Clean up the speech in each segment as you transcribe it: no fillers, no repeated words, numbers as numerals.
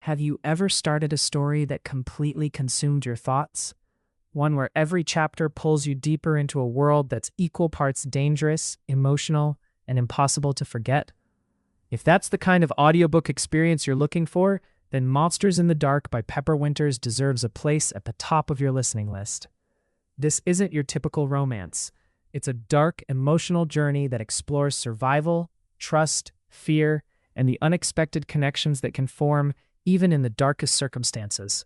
Have you ever started a story that completely consumed your thoughts? One where every chapter pulls you deeper into a world that's equal parts dangerous, emotional, and impossible to forget? If that's the kind of audiobook experience you're looking for, then Monsters in the Dark by Pepper Winters deserves a place at the top of your listening list. This isn't your typical romance. It's a dark, emotional journey that explores survival, trust, fear, and the unexpected connections that can form even in the darkest circumstances.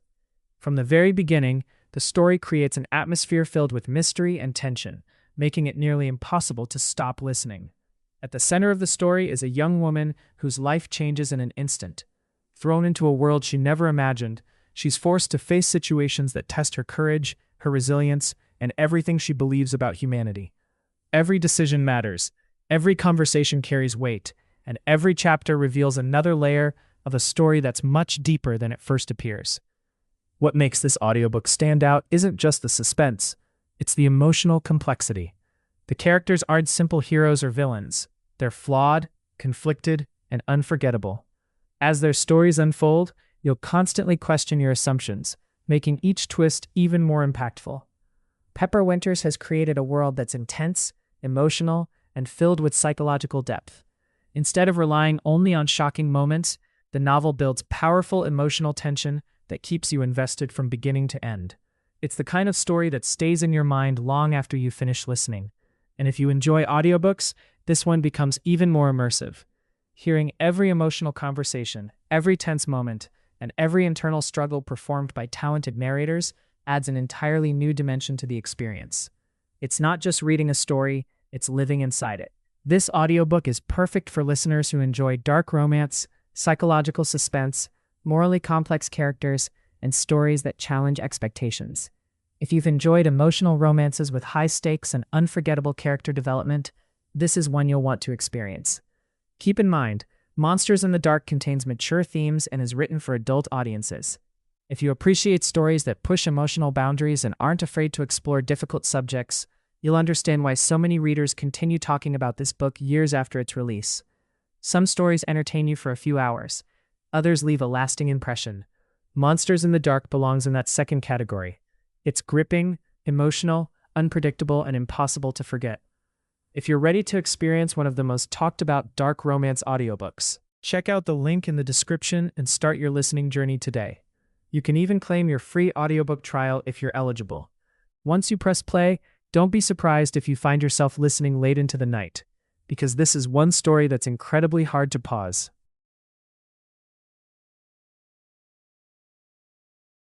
From the very beginning, the story creates an atmosphere filled with mystery and tension, making it nearly impossible to stop listening. At the center of the story is a young woman whose life changes in an instant. Thrown into a world she never imagined, she's forced to face situations that test her courage, her resilience, and everything she believes about humanity. Every decision matters, every conversation carries weight, and every chapter reveals another layer of a story that's much deeper than it first appears. What makes this audiobook stand out isn't just the suspense, it's the emotional complexity. The characters aren't simple heroes or villains. They're flawed, conflicted, and unforgettable. As their stories unfold, you'll constantly question your assumptions, making each twist even more impactful. Pepper Winters has created a world that's intense, emotional, and filled with psychological depth. Instead of relying only on shocking moments, the novel builds powerful emotional tension that keeps you invested from beginning to end. It's the kind of story that stays in your mind long after you finish listening. And if you enjoy audiobooks, this one becomes even more immersive. Hearing every emotional conversation, every tense moment, and every internal struggle performed by talented narrators adds an entirely new dimension to the experience. It's not just reading a story, it's living inside it. This audiobook is perfect for listeners who enjoy dark romance, psychological suspense, morally complex characters, and stories that challenge expectations. If you've enjoyed emotional romances with high stakes and unforgettable character development, this is one you'll want to experience. Keep in mind, Monsters in the Dark contains mature themes and is written for adult audiences. If you appreciate stories that push emotional boundaries and aren't afraid to explore difficult subjects, you'll understand why so many readers continue talking about this book years after its release. Some stories entertain you for a few hours. Others leave a lasting impression. Monsters in the Dark belongs in that second category. It's gripping, emotional, unpredictable, and impossible to forget. If you're ready to experience one of the most talked about dark romance audiobooks, check out the link in the description and start your listening journey today. You can even claim your free audiobook trial if you're eligible. Once you press play, don't be surprised if you find yourself listening late into the night, because this is one story that's incredibly hard to pause.